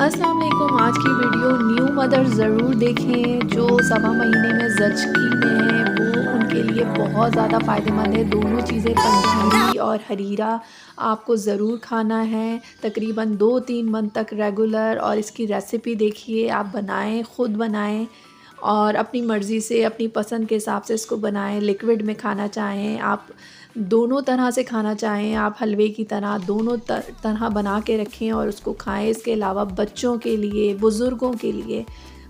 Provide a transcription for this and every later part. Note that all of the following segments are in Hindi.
अस्सलाम वालेकुम। आज की वीडियो न्यू मदर ज़रूर देखें। जो सवा महीने में ज़चकी में है वो उनके लिए बहुत ज़्यादा फ़ायदेमंद है। दोनों चीज़ें पंजीरी और हरीरा आपको ज़रूर खाना है, तकरीबन 2-3 मंथ तक रेगुलर। और इसकी रेसिपी देखिए, आप बनाएं, ख़ुद बनाएं और अपनी मर्ज़ी से अपनी पसंद के हिसाब से इसको बनाएं। लिक्विड में खाना चाहें आप, दोनों तरह से खाना चाहें आप, हलवे की तरह, दोनों तरह बना के रखें और उसको खाएं। इसके अलावा बच्चों के लिए, बुज़ुर्गों के लिए,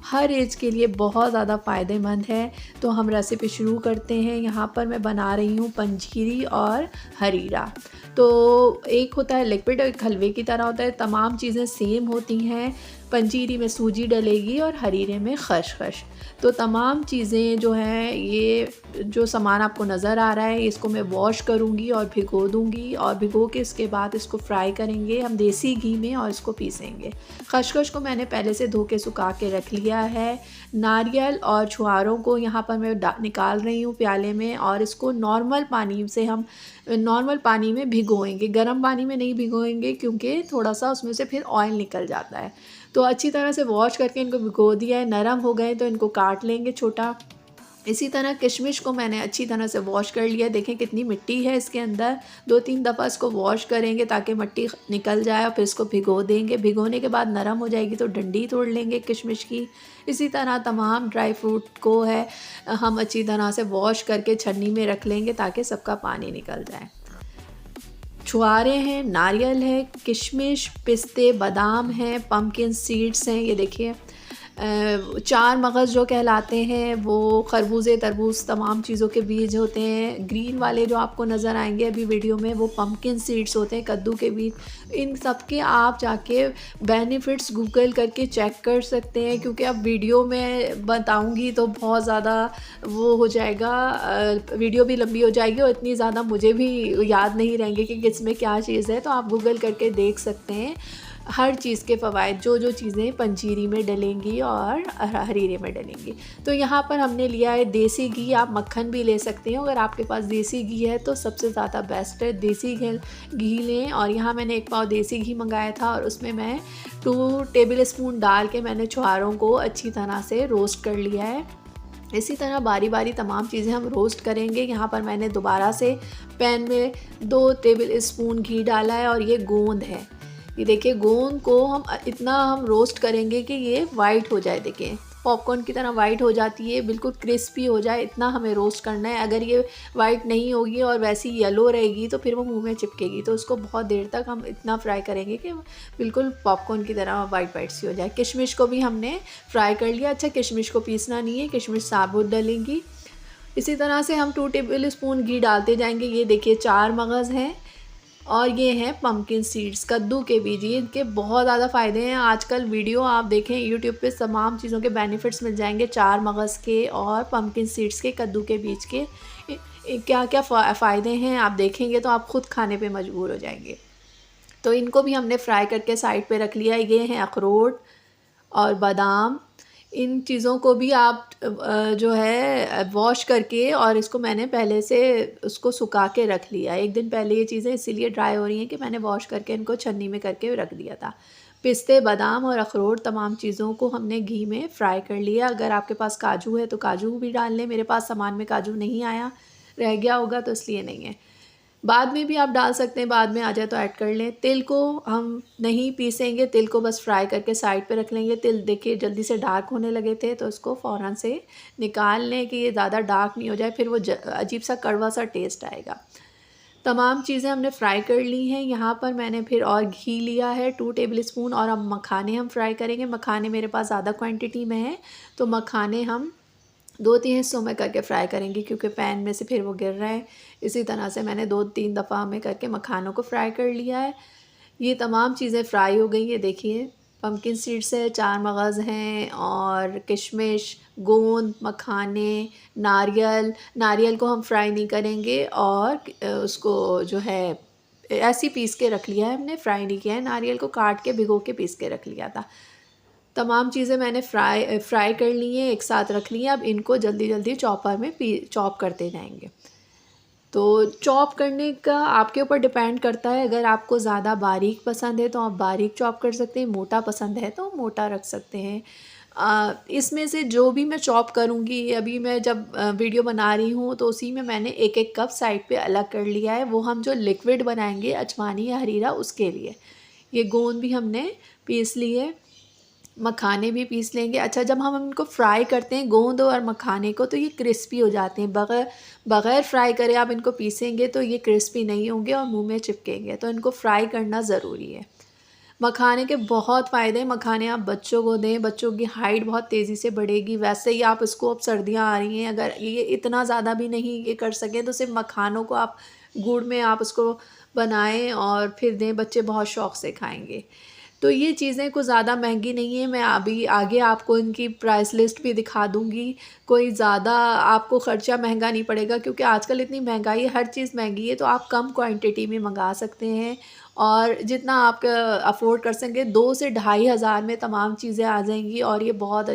हर एज के लिए बहुत ज़्यादा फ़ायदेमंद है। तो हम रेसिपी शुरू करते हैं। यहाँ पर मैं बना रही हूँ पंजीरी और हरीरा। तो एक होता है लिक्विड और एक हलवे की तरह होता है। तमाम चीज़ें सेम होती हैं। पंजीरी में सूजी डलेगी और हरीरे में खसखस। तो तमाम चीज़ें जो हैं, ये जो सामान आपको नज़र आ रहा है, इसको मैं वॉश करूँगी और भिगो दूँगी। और भिगो के इसके बाद इसको फ्राई करेंगे हम देसी घी में और इसको पीसेंगे। खसखस को मैंने पहले से धो के सुखा के रख लिया है। नारियल और छुहारों को यहाँ पर मैं निकाल रही हूँ प्याले में, और इसको नॉर्मल पानी से हम नॉर्मल पानी में भिगोएंगे। गर्म पानी में नहीं भिगोएंगे क्योंकि थोड़ा सा उसमें से फिर ऑयल निकल जाता है। तो अच्छी तरह से वॉश करके इनको भिगो दिया है। नरम हो गए तो इनको काट लेंगे छोटा। इसी तरह किशमिश को मैंने अच्छी तरह से वॉश कर लिया। देखें कितनी मिट्टी है इसके अंदर। 2-3 दफ़ा इसको वॉश करेंगे ताकि मिट्टी निकल जाए, और फिर इसको भिगो देंगे। भिगोने के बाद नरम हो जाएगी तो डंडी तोड़ लेंगे किशमिश की। इसी तरह तमाम ड्राई फ्रूट को है हम अच्छी तरह से वॉश करके छन्नी में रख लेंगे ताकि सबका पानी निकल जाए। छुहारे हैं, नारियल है, किशमिश, पिस्ते, बादाम हैं, पम्पकिन सीड्स हैं। ये देखिए, चार मगज़ जो कहलाते हैं, वो खरबूजे, तरबूज, तमाम चीज़ों के बीज होते हैं। ग्रीन वाले जो आपको नज़र आएंगे अभी वीडियो में, वो पम्पकिन सीड्स होते हैं, कद्दू के बीज। इन सब के आप जाके बेनिफिट्स गूगल करके चेक कर सकते हैं, क्योंकि अब वीडियो में बताऊंगी तो बहुत ज़्यादा वो हो जाएगा, वीडियो भी लंबी हो जाएगी और इतनी ज़्यादा मुझे भी याद नहीं रहेंगे कि किसमें क्या चीज़ है। तो आप गूगल करके देख सकते हैं हर चीज़ के फ़वाइद, जो चीज़ें पंजीरी में डलेंगी और हरीरे में डलेंगी। तो यहाँ पर हमने लिया है देसी घी। आप मक्खन भी ले सकते हैं, अगर आपके पास देसी घी है तो सबसे ज़्यादा बेस्ट है। देसी घी लें, और यहाँ मैंने 1 पाव देसी घी मंगाया था और उसमें मैं 2 टेबल स्पून डाल के मैंने छुहारों को अच्छी तरह से रोस्ट कर लिया है। इसी तरह बारी बारी तमाम चीज़ें हम रोस्ट करेंगे। यहाँ पर मैंने दोबारा से पैन में 2 टेबल स्पून घी डाला है, और ये गोंद है। ये देखिए, गोंद को हम इतना रोस्ट करेंगे कि ये वाइट हो जाए। देखिए पॉपकॉर्न की तरह वाइट हो जाती है, बिल्कुल क्रिस्पी हो जाए, इतना हमें रोस्ट करना है। अगर ये वाइट नहीं होगी और वैसी येलो रहेगी तो फिर वो मुंह में चिपकेगी। तो उसको बहुत देर तक हम इतना फ्राई करेंगे कि बिल्कुल पॉपकॉर्न की तरह वाइट वाइट सी हो जाए। किशमिश को भी हमने फ्राई कर लिया। अच्छा, किशमिश को पीसना नहीं है, किशमिश साबुत डलेंगी। इसी तरह से हम 2 टेबल स्पून घी डालते जाएंगे। ये देखिए 4 मगज़ हैं, और ये हैं पम्पकिन सीड्स, कद्दू के बीज। ये इनके बहुत ज़्यादा फ़ायदे हैं। आजकल वीडियो आप देखें यूट्यूब पे, तमाम चीज़ों के बेनिफिट्स मिल जाएंगे। 4 मगज़ के और पम्पकिन सीड्स के, कद्दू के बीज के क्या क्या फ़ायदे हैं आप देखेंगे तो आप ख़ुद खाने पे मजबूर हो जाएंगे। तो इनको भी हमने फ्राई करके साइड पे रख लिया। ये हैं अखरोट और बादाम। इन चीज़ों को भी आप जो है वॉश करके, और इसको मैंने पहले से उसको सुखा के रख लिया। 1 दिन पहले ये चीज़ें इसीलिए ड्राई हो रही हैं कि मैंने वॉश करके इनको छन्नी में करके रख दिया था। पिस्ते, बादाम और अखरोट, तमाम चीज़ों को हमने घी में फ्राई कर लिया। अगर आपके पास काजू है तो काजू भी डाल लें। मेरे पास सामान में काजू नहीं आया, रह गया होगा तो इसलिए नहीं है। बाद में भी आप डाल सकते हैं, बाद में आ जाए तो ऐड कर लें। तिल को हम नहीं पीसेंगे, तिल को बस फ्राई करके साइड पे रख लेंगे। तिल देखिए जल्दी से डार्क होने लगे थे तो इसको फ़ौरन से निकाल लें कि ये ज़्यादा डार्क नहीं हो जाए, फिर वो अजीब सा कड़वा सा टेस्ट आएगा। तमाम चीज़ें हमने फ्राई कर ली हैं। यहाँ पर मैंने फिर और घी लिया है 2 टेबल स्पून, और अब मखाने हम फ्राई करेंगे। मखाने मेरे पास ज़्यादा क्वांटिटी में है, तो मखाने हम 2-3 हिस्सों में करके फ्राई करेंगे क्योंकि पैन में से फिर वो गिर रहा है। इसी तरह से मैंने 2-3 दफ़ा में करके मखानों को फ्राई कर लिया है। ये तमाम चीज़ें फ्राई हो गई है। देखिए पम्पकिन सीड्स है, 4 मगज़ हैं, और किशमिश, गोंद, मखाने, नारियल को हम फ्राई नहीं करेंगे, और उसको जो है ऐसे ही पीस के रख लिया है हमने, फ्राई नहीं किया है। नारियल को काट के भिगो के पीस के रख लिया था। तमाम चीज़ें मैंने फ्राई कर ली हैं, एक साथ रख ली हैं। अब इनको जल्दी जल्दी चॉपर में चॉप करते जाएंगे। तो चॉप करने का आपके ऊपर डिपेंड करता है। अगर आपको ज़्यादा बारीक पसंद है तो आप बारीक चॉप कर सकते हैं, मोटा पसंद है तो मोटा रख सकते हैं। इसमें से जो भी मैं चॉप करूँगी, अभी मैं जब वीडियो बना रही हूँ तो उसी में मैंने एक एक कप साइड पे अलग कर लिया है। वो हम जो लिक्विड बनाएंगे अजवानी या हरीरा उसके लिए। ये गोंद भी हमने पीस ली है, मखाने भी पीस लेंगे। अच्छा, जब हम इनको फ्राई करते हैं गोंद और मखाने को तो ये क्रिस्पी हो जाते हैं। बग़ैर बग़ैर फ्राई करे आप इनको पीसेंगे तो ये क्रिस्पी नहीं होंगे और मुंह में चिपकेंगे, तो इनको फ्राई करना ज़रूरी है। मखाने के बहुत फ़ायदे हैं। मखाने आप बच्चों को दें, बच्चों की हाइट बहुत तेज़ी से बढ़ेगी। वैसे ही आप इसको, अब सर्दियाँ आ रही हैं, अगर ये इतना ज़्यादा भी नहीं ये कर सकें तो सिर्फ मखानों को आप गुड़ में आप उसको बनाएं और फिर दें, बच्चे बहुत शौक़ से खाएंगे। तो ये चीज़ें कुछ ज़्यादा महंगी नहीं है। मैं अभी आगे आपको इनकी प्राइस लिस्ट भी दिखा दूँगी। कोई ज़्यादा आपको ख़र्चा महंगा नहीं पड़ेगा, क्योंकि आजकल इतनी महंगाई है, हर चीज़ महंगी है। तो आप कम क्वांटिटी में मंगा सकते हैं और जितना आप अफ़ोर्ड कर सकेंगे, 2 से ढाई हज़ार में तमाम चीज़ें आ जाएँगी और ये बहुत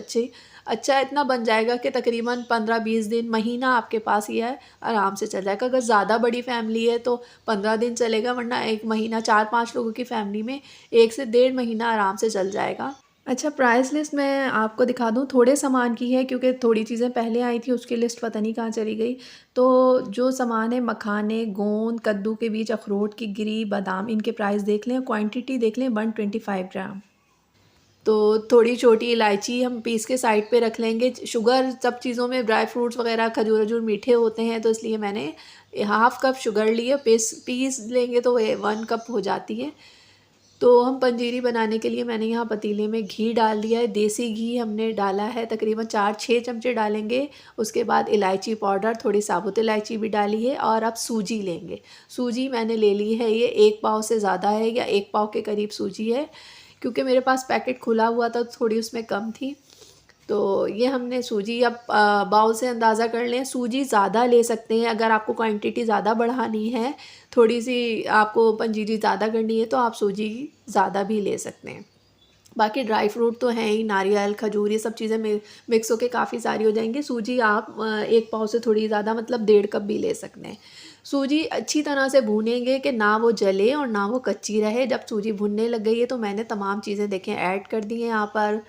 अच्छा इतना बन जाएगा कि तकरीबन 15-20 दिन, महीना आपके पास ये है आराम से चल जाएगा। अगर ज़्यादा बड़ी फ़ैमिली है तो 15 दिन चलेगा, वरना 1 महीना, 4-5 लोगों की फ़ैमिली में 1 से डेढ़ महीना आराम से चल जाएगा। अच्छा, प्राइस लिस्ट मैं आपको दिखा दूँ, थोड़े सामान की है क्योंकि थोड़ी चीज़ें पहले आई थी, उसकी लिस्ट पता नहीं कहाँ चली गई। तो जो सामान है, मखाने, गोंद, कद्दू के बीज, अखरोट की गिरी, बादाम, इनके प्राइस देख लें, क्वांटिटी देख लें, 125 ग्राम। तो थोड़ी छोटी इलायची हम पीस के साइड पे रख लेंगे। शुगर सब चीज़ों में, ड्राई फ्रूट्स वगैरह, खजूर-वजूर मीठे होते हैं, तो इसलिए मैंने हाफ़ कप शुगर ली है। पीस पीस लेंगे तो ये 1 कप हो जाती है। तो हम पंजीरी बनाने के लिए मैंने यहाँ पतीले में घी डाल दिया है। देसी घी हमने डाला है, तकरीबन 4-6 चमचे डालेंगे। उसके बाद इलायची पाउडर, थोड़ी साबुत इलायची भी डाली है और अब सूजी लेंगे। सूजी मैंने ले ली है, ये 1 पाव से ज़्यादा है या 1 पाव के करीब सूजी है, क्योंकि मेरे पास पैकेट खुला हुआ था तो थोड़ी उसमें कम थी। तो ये हमने सूजी, अब बाउल से अंदाज़ा कर लें। सूजी ज़्यादा ले सकते हैं अगर आपको क्वांटिटी ज़्यादा बढ़ानी है, थोड़ी-सी आपको पंजीरी ज़्यादा करनी है तो आप सूजी ज़्यादा भी ले सकते हैं। बाकी ड्राई फ्रूट तो हैं ही, नारियल, खजूर, ये सब चीज़ें मिक्स होके काफ़ी सारी हो जाएँगी। सूजी आप 1 पाव से थोड़ी ज़्यादा, मतलब 1.5 कप भी ले सकते हैं। सूजी अच्छी तरह से भूनेंगे कि ना वो जले और ना वो कच्ची रहे। जब सूजी भुनने लग गई है तो मैंने तमाम चीज़ें देखें ऐड कर दी हैं यहाँ पर।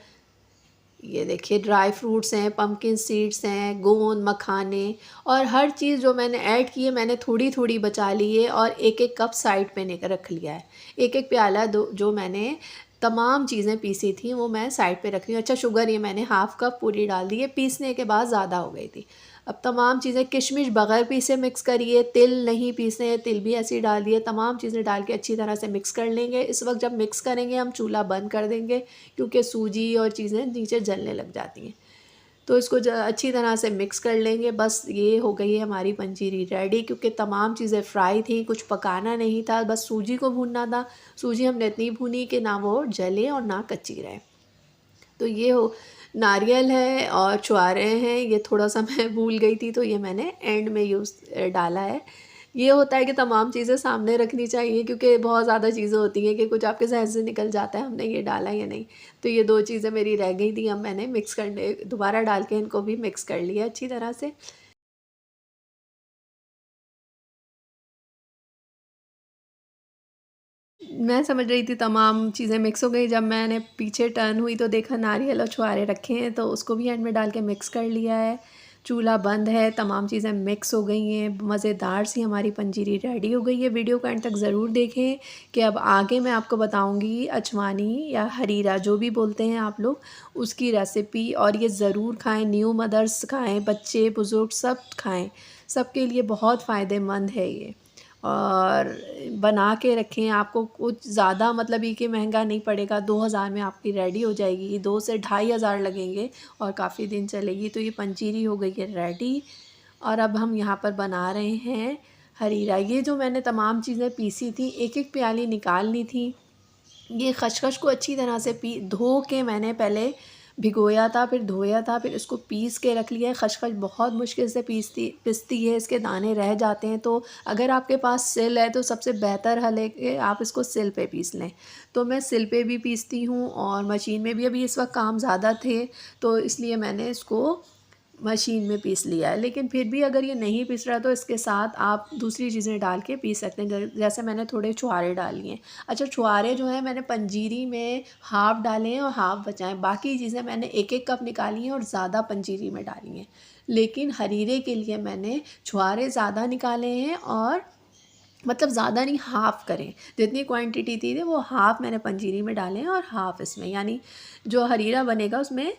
ये देखिए, ड्राई फ्रूट्स हैं, पम्पकिन सीड्स हैं, गोंद, मखाने, और हर चीज़ जो मैंने ऐड की है मैंने थोड़ी-थोड़ी बचा ली है और एक-एक कप साइड पे रख लिया है। एक-एक प्याला दो जो मैंने तमाम चीज़ें पीसी थी वो मैं साइड पे रख रही हूँ। अच्छा, शुगर ये मैंने हाफ़ कप पूरी डाल दी है, पीसने के बाद ज़्यादा हो गई थी। अब तमाम चीज़ें, किशमिश बग़ैर पीसे मिक्स करिए, तिल नहीं पीसे हैं, तिल भी ऐसे ही डाल दिए। तमाम चीज़ें डाल के अच्छी तरह से मिक्स कर लेंगे। इस वक़्त जब मिक्स करेंगे हम चूल्हा बंद कर देंगे, क्योंकि सूजी और चीज़ें नीचे जलने लग जाती हैं। तो इसको अच्छी तरह से मिक्स कर लेंगे। बस ये हो गई है हमारी पंजीरी रेडी, क्योंकि तमाम चीज़ें फ्राई थी, कुछ पकाना नहीं था, बस सूजी को भूनना था। सूजी हमने इतनी भूनी कि ना वो जले और ना कच्ची रहे। तो ये हो, नारियल है और छुआरे हैं, ये थोड़ा-सा मैं भूल गई थी तो ये मैंने एंड में डाला है। ये होता है कि तमाम चीज़ें सामने रखनी चाहिए, क्योंकि बहुत ज़्यादा चीज़ें होती हैं कि कुछ आपके ज़हन से निकल जाता है हमने ये डाला या नहीं। तो ये 2 चीज़ें मेरी रह गई थी, अब मैंने मिक्स करने दोबारा डाल के इनको भी मिक्स कर लिया अच्छी तरह से। मैं समझ रही थी तमाम चीज़ें मिक्स हो गई, जब मैंने पीछे टर्न हुई तो देखा नारियल और छुआरे रखे हैं, तो उसको भी एंड में डाल के मिक्स कर लिया है। चूल्हा बंद है, तमाम चीज़ें मिक्स हो गई हैं, मज़ेदार सी हमारी पंजीरी रेडी हो गई है। वीडियो को एंड तक ज़रूर देखें कि अब आगे मैं आपको बताऊंगी अजवानी या हरीरा, जो भी बोलते हैं आप लोग, उसकी रेसिपी। और ये ज़रूर खाएं, न्यू मदर्स खाएं, बच्चे बुज़ुर्ग सब खाएं, सबके लिए बहुत फ़ायदेमंद है ये। और बना के रखें, आपको कुछ ज़्यादा, मतलब ये कि महंगा नहीं पड़ेगा, 2000 में आपकी रेडी हो जाएगी। 2 से ढाई हज़ार लगेंगे और काफ़ी दिन चलेगी। तो ये पंजीरी हो गई है रेडी। और अब हम यहाँ पर बना रहे हैं हरीरा। ये जो मैंने तमाम चीज़ें पीसी थी, एक एक प्याली निकालनी थी। ये खसखस को अच्छी तरह से धो के मैंने पहले भिगोया था, फिर धोया था, फिर इसको पीस के रख लिया है। खसखस बहुत मुश्किल से पिसती है, इसके दाने रह जाते हैं। तो अगर आपके पास सिल है तो सबसे बेहतर हल है कि आप इसको सिल पे पीस लें। तो मैं सिल पे भी पीसती हूँ और मशीन में भी। अभी इस वक्त काम ज़्यादा थे तो इसलिए मैंने इसको मशीन में पीस लिया है। लेकिन फिर भी अगर ये नहीं पीस रहा तो इसके साथ आप दूसरी चीज़ें डाल के पीस सकते हैं। जैसे मैंने थोड़े छुहारे डाल लिए हैं। अच्छा, छुहारे जो हैं मैंने पंजीरी में हाफ़ डाले हैं और हाफ़ बचाएँ। बाकी चीज़ें मैंने 1-1 कप निकाली हैं और ज़्यादा पंजीरी में डाली हैं। लेकिन हरीरे के लिए मैंने छुहारे ज़्यादा निकाले हैं, और मतलब ज़्यादा नहीं, हाफ़ करें। जितनी क्वांटिटी थी वो हाफ़ मैंने पंजीरी में डाले हैं और हाफ़ इसमें, यानी जो हरीरा बनेगा उसमें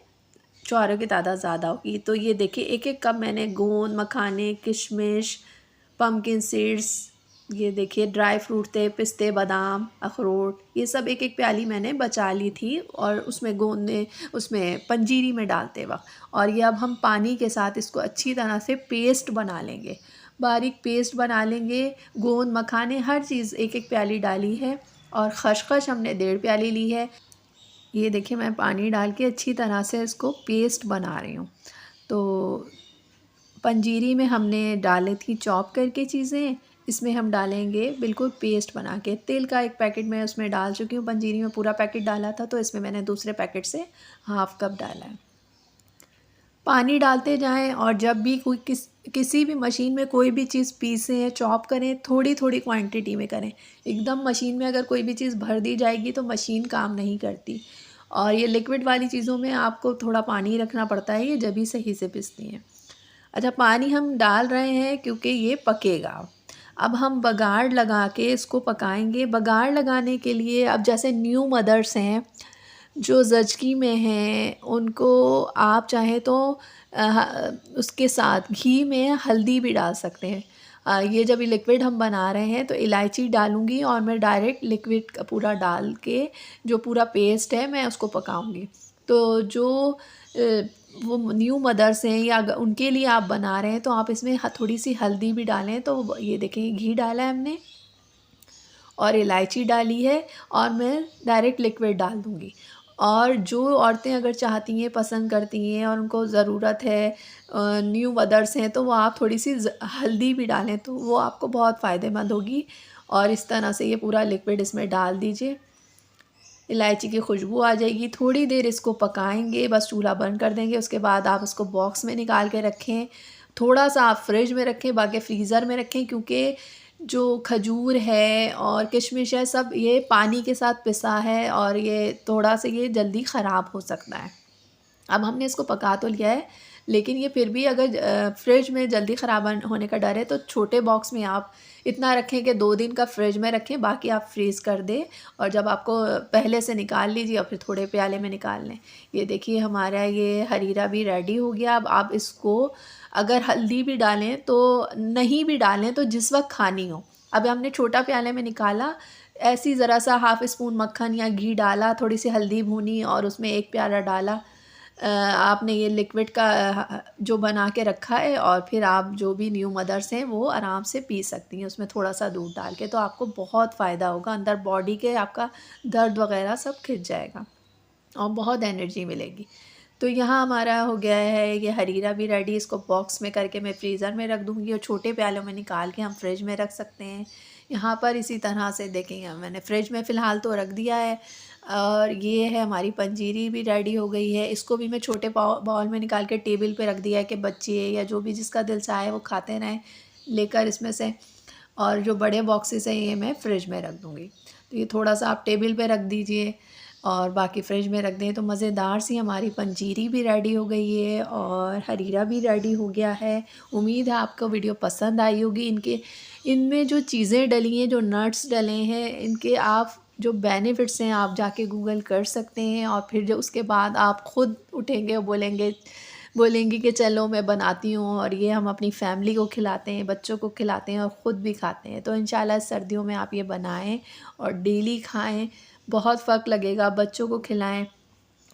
छुहारों की तादाद ज़्यादा होगी। तो ये देखिए 1-1 कप मैंने गोंद, मखाने, किशमिश, पम्पकिन सीड्स, ये देखिए ड्राई फ्रूट थे, पिस्ते, बादाम, अखरोट, ये सब 1-1 प्याली मैंने बचा ली थी, और उसमें गोंद उसमें पंजीरी में डालते वक़्त। और ये अब हम पानी के साथ इसको अच्छी तरह से पेस्ट बना लेंगे, बारीक पेस्ट बना लेंगे। गोंद, मखाने, हर चीज़ 1-1 प्याली डाली है, और खसखस हमने 1.5 प्याली ली है। ये देखिए मैं पानी डाल के अच्छी तरह से इसको पेस्ट बना रही हूँ। तो पंजीरी में हमने डाली थी चॉप करके चीज़ें, इसमें हम डालेंगे बिल्कुल पेस्ट बना के। तेल का 1 पैकेट मैं उसमें डाल चुकी हूँ, पंजीरी में पूरा पैकेट डाला था तो इसमें मैंने दूसरे पैकेट से हाफ़ कप डाला है। पानी डालते जाएं, और जब भी कोई किसी भी मशीन में कोई भी चीज़ पीसें या चॉप करें, थोड़ी थोड़ी क्वांटिटी में करें। एकदम मशीन में अगर कोई भी चीज़ भर दी जाएगी तो मशीन काम नहीं करती, और ये लिक्विड वाली चीज़ों में आपको थोड़ा पानी रखना पड़ता है, ये जब भी सही से पिसती हैं। अच्छा, पानी हम डाल रहे हैं क्योंकि ये पकेगा। अब हम बघाड़ लगा के इसको पकाएंगे। बघाड़ लगाने के लिए, अब जैसे न्यू मदर्स हैं जो ज़चकी में हैं, उनको आप चाहें तो उसके साथ घी में हल्दी भी डाल सकते हैं। ये जब लिक्विड हम बना रहे हैं तो इलायची डालूँगी, और मैं डायरेक्ट लिक्विड का पूरा डाल के जो पूरा पेस्ट है मैं उसको पकाऊँगी। तो जो वो न्यू मदर्स हैं या उनके लिए आप बना रहे हैं तो आप इसमें थोड़ी सी हल्दी भी डालें। तो ये देखें, घी डाला है हमने और इलायची डाली है, और मैं डायरेक्ट लिक्विड डाल दूँगी। और जो औरतें अगर चाहती हैं, पसंद करती हैं और उनको ज़रूरत है, न्यू मदर्स हैं, तो वो आप थोड़ी सी हल्दी भी डालें तो वो आपको बहुत फ़ायदेमंद होगी। और इस तरह से ये पूरा लिक्विड इसमें डाल दीजिए। इलायची की खुशबू आ जाएगी। थोड़ी देर इसको पकाएंगे, बस चूल्हा बंद कर देंगे। उसके बाद आप इसको बॉक्स में निकाल के रखें। थोड़ा सा आप फ्रिज में रखें, बाकी फ्रीज़र में रखें, क्योंकि जो खजूर है और किशमिश है सब ये पानी के साथ पिसा है, और ये थोड़ा सा ये जल्दी ख़राब हो सकता है। अब हमने इसको पका तो लिया है, लेकिन ये फिर भी अगर फ्रिज में जल्दी ख़राब होने का डर है तो छोटे बॉक्स में आप इतना रखें कि 2 दिन का फ्रिज में रखें, बाकी आप फ्रीज़ कर दें, और जब आपको पहले से निकाल लीजिए और फिर थोड़े प्याले में निकाल लें। ये देखिए हमारा ये हरीरा भी रेडी हो गया। अब आप इसको अगर हल्दी भी डालें तो, नहीं भी डालें तो, जिस वक्त खानी हो। अब हमने छोटा प्याले में निकाला, ऐसी ज़रा सा हाफ़ स्पून मक्खन या घी डाला, थोड़ी सी हल्दी भूनी और उसमें 1 प्याला डाला। आपने ये लिक्विड का जो बना के रखा है, और फिर आप जो भी न्यू मदर्स हैं वो आराम से पी सकती हैं उसमें थोड़ा सा दूध डाल के। तो आपको बहुत फ़ायदा होगा, अंदर बॉडी के आपका दर्द वग़ैरह सब खिंच जाएगा और बहुत एनर्जी मिलेगी। तो यहाँ हमारा हो गया है ये हरीरा भी रेडी। इसको बॉक्स में करके मैं फ्रीज़र में रख दूँगी, और छोटे प्यालों में निकाल के हम फ्रिज में रख सकते हैं। यहाँ पर इसी तरह से देखेंगे, मैंने फ्रिज में फ़िलहाल तो रख दिया है। और ये है हमारी पंजीरी भी रेडी हो गई है। इसको भी मैं छोटे बाउल में निकाल के टेबल पे रख दिया है कि बच्चे या जो भी जिसका दिल चाहे वो खाते रहें लेकर इसमें से। और जो बड़े बॉक्सेस हैं ये मैं फ्रिज में रख दूँगी। तो ये थोड़ा सा आप टेबल पे रख दीजिए और बाकी फ्रिज में रख दें। तो मज़ेदार सी हमारी पंजीरी भी रेडी हो गई है और हरीरा भी रेडी हो गया है। उम्मीद है आपको वीडियो पसंद आई होगी। इनमें जो चीज़ें डली हैं, जो नट्स डले हैं, इनके आप जो बेनिफिट्स हैं आप जाके गूगल कर सकते हैं, और फिर जो उसके बाद आप ख़ुद उठेंगे और बोलेंगी कि चलो मैं बनाती हूँ, और ये हम अपनी फैमिली को खिलाते हैं, बच्चों को खिलाते हैं और ख़ुद भी खाते हैं। तो इंशाल्लाह सर्दियों में आप ये बनाएं और डेली खाएं, बहुत फ़र्क लगेगा। बच्चों को खिलाएं।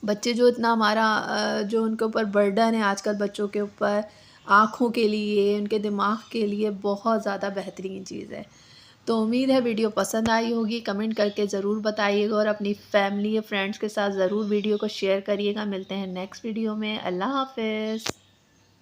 बच्चे जो इतना हमारा जो उनके ऊपर बर्डन है आजकल बच्चों के ऊपर, आँखों के लिए, उनके दिमाग के लिए बहुत ज़्यादा बेहतरीन चीज़ है। तो उम्मीद है वीडियो पसंद आई होगी। कमेंट करके ज़रूर बताइएगा, और अपनी फैमिली या फ्रेंड्स के साथ ज़रूर वीडियो को शेयर करिएगा। मिलते हैं नेक्स्ट वीडियो में। अल्लाह हाफ़िज़।